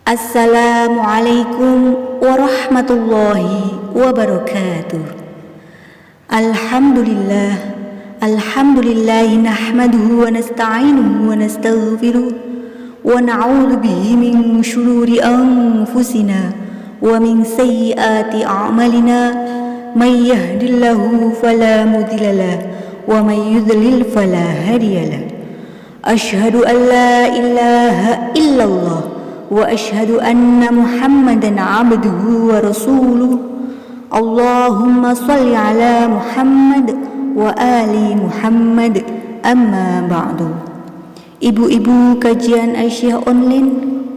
Assalamualaikum warahmatullahi wabarakatuh. Alhamdulillah nahmaduhu wa nasta'inuhu wa nastaghfiruh wa na'udzu bihi min shururi anfusina wa min sayyiati a'malina may yahdihillahu fala mudhillalah wa may yudlil fala hadiyalah. Asyhadu an la ilaha illallah wa asyhadu anna Muhammadan abduhu wa rasuluh. Allahumma shalli ala Muhammad wa ali Muhammad, amma ba'du. Ibu-ibu kajian Aisyah online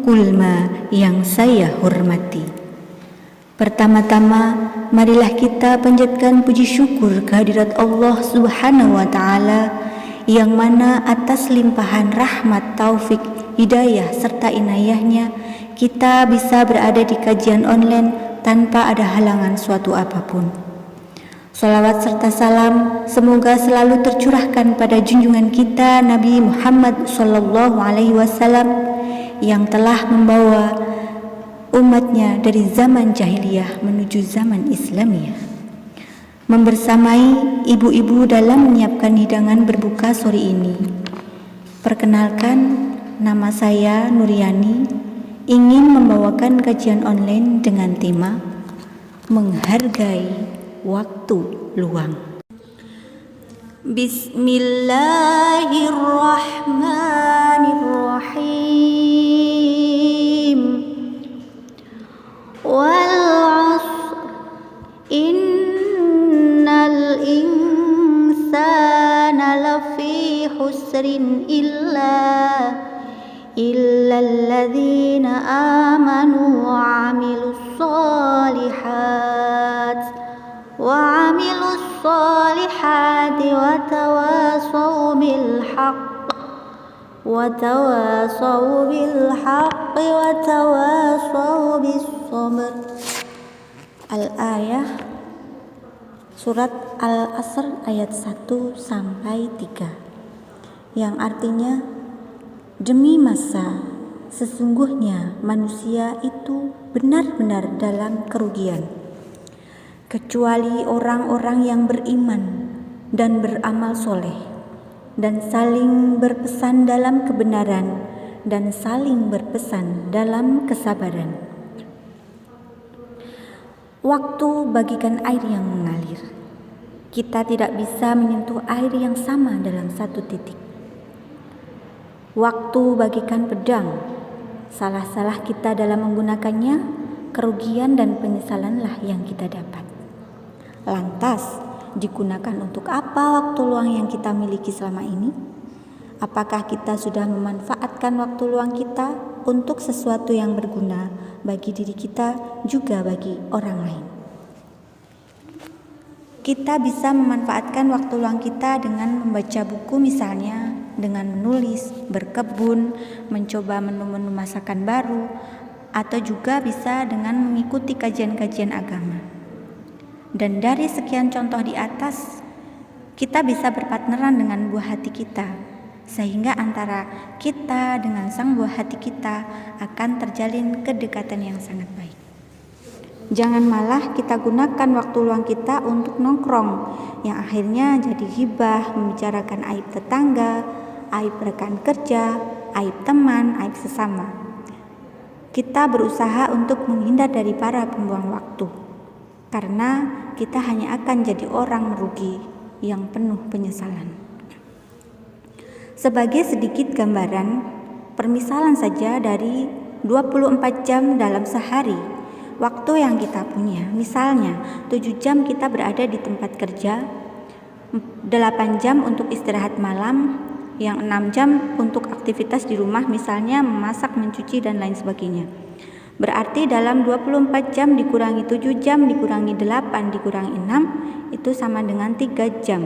Kulma yang saya hormati, pertama-tama marilah kita panjatkan puji syukur kehadirat Allah Subhanahu wa taala, yang mana atas limpahan rahmat, taufik, hidayah serta inayahnya kita bisa berada di kajian online tanpa ada halangan suatu apapun. Salawat serta salam semoga selalu tercurahkan pada junjungan kita Nabi Muhammad SAW yang telah membawa umatnya dari zaman jahiliyah menuju zaman Islamiyah, membersamai ibu-ibu dalam menyiapkan hidangan berbuka sore ini. Perkenalkan, nama saya Nuryani, ingin membawakan kajian online dengan tema menghargai waktu luang. Bismillahirrahmanirrahim. Wal 'asr innal insana lafi husrin illa alladhina amanu wa 'amilus solihati wa tawasaw bil haqqi wa tawasaw bis sabr. Al-ayah surat Al-Asr ayat 1 sampai 3, yang artinya, demi masa, sesungguhnya manusia itu benar-benar dalam kerugian, kecuali orang-orang yang beriman dan beramal soleh, dan saling berpesan dalam kebenaran, dan saling berpesan dalam kesabaran. Waktu bagikan air yang mengalir. Kita tidak bisa menyentuh air yang sama dalam satu titik. Waktu bagikan pedang. Salah-salah kita dalam menggunakannya, kerugian dan penyesalanlah yang kita dapat. Lantas, digunakan untuk apa waktu luang yang kita miliki selama ini? Apakah kita sudah memanfaatkan waktu luang kita untuk sesuatu yang berguna bagi diri kita, juga bagi orang lain? Kita bisa memanfaatkan waktu luang kita dengan membaca buku, misalnya dengan menulis, berkebun, mencoba menu-menu masakan baru, atau juga bisa dengan mengikuti kajian-kajian agama. Dan dari sekian contoh di atas, kita bisa berpartneran dengan buah hati kita, sehingga antara kita dengan sang buah hati kita akan terjalin kedekatan yang sangat baik. Jangan malah kita gunakan waktu luang kita untuk nongkrong, yang akhirnya jadi ghibah, membicarakan aib tetangga, aib rekan kerja, aib teman, aib sesama. Kita berusaha untuk menghindar dari para pembuang waktu, karena kita hanya akan jadi orang merugi yang penuh penyesalan. Sebagai sedikit gambaran, permisalan saja dari 24 jam dalam sehari, waktu yang kita punya, misalnya 7 jam kita berada di tempat kerja, 8 jam untuk istirahat malam, yang 6 jam untuk aktivitas di rumah, misalnya memasak, mencuci, dan lain sebagainya. Berarti dalam 24 jam dikurangi 7 jam dikurangi 8 dikurangi 6, itu sama dengan 3 jam.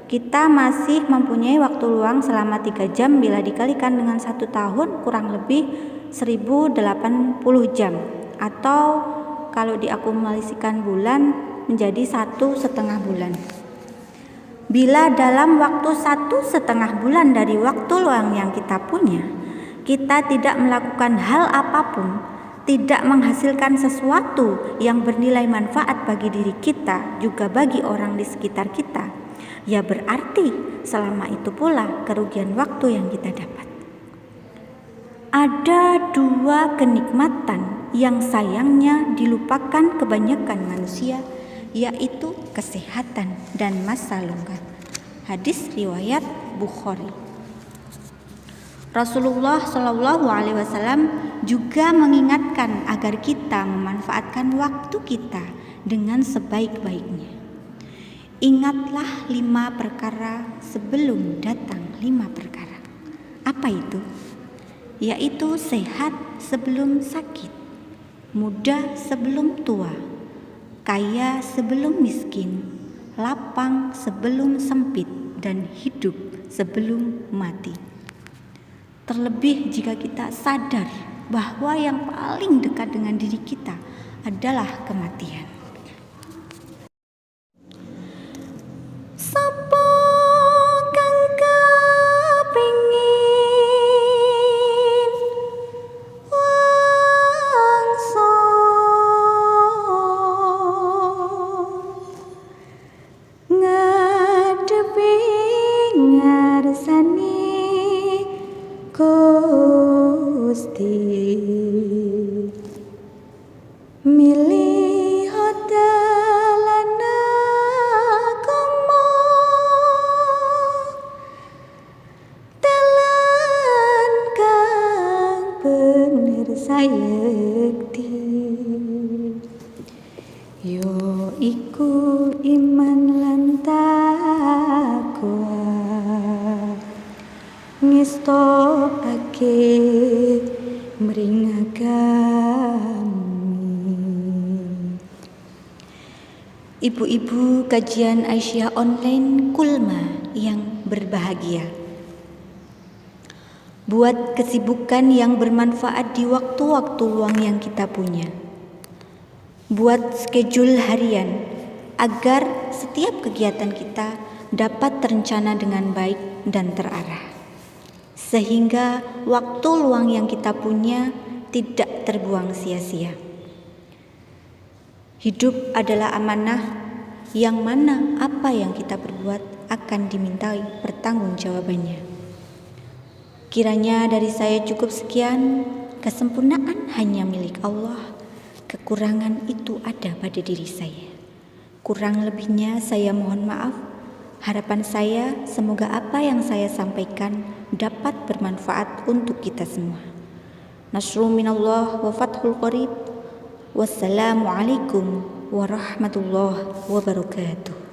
Kita masih mempunyai waktu luang selama 3 jam bila dikalikan dengan 1 tahun, kurang lebih 1080 jam. Atau kalau diakumulasikan bulan menjadi 1,5 bulan. Bila dalam waktu 1,5 bulan dari waktu luang yang kita punya, kita tidak melakukan hal apapun, tidak menghasilkan sesuatu yang bernilai manfaat bagi diri kita, juga bagi orang di sekitar kita, ya berarti selama itu pula kerugian waktu yang kita dapat. Ada dua kenikmatan yang sayangnya dilupakan kebanyakan manusia, yaitu kesehatan dan masa longgar. Hadis riwayat Bukhari. Rasulullah Shallallahu Alaihi Wasallam juga mengingatkan agar kita memanfaatkan waktu kita dengan sebaik-baiknya. Ingatlah 5 perkara sebelum datang 5 perkara. Apa itu? Yaitu sehat sebelum sakit, muda sebelum tua, kaya sebelum miskin, lapang sebelum sempit, dan hidup sebelum mati. Terlebih jika kita sadar bahwa yang paling dekat dengan diri kita adalah kematian. Sapa kang kepingin wangsa ngadepi ngarsane Gusti, milih dalan agama, dalan kang bener sayekti, yo iku iman lan takwa, ngestokake mring agami. Ibu-ibu kajian Aisyah online Kulma yang berbahagia, buat kesibukan yang bermanfaat di waktu-waktu luang yang kita punya. Buat schedule harian agar setiap kegiatan kita dapat terencana dengan baik dan terarah, sehingga waktu luang yang kita punya tidak terbuang sia-sia. Hidup adalah amanah yang mana apa yang kita perbuat akan dimintai pertanggungjawabannya. Kiranya dari saya cukup sekian. Kesempurnaan hanya milik Allah. Kekurangan itu ada pada diri saya. Kurang lebihnya saya mohon maaf. Harapan saya semoga apa yang saya sampaikan dapat bermanfaat untuk kita semua. Nasrul minallah wa fathul qarib. Wassalamualaikum warahmatullahi wabarakatuh.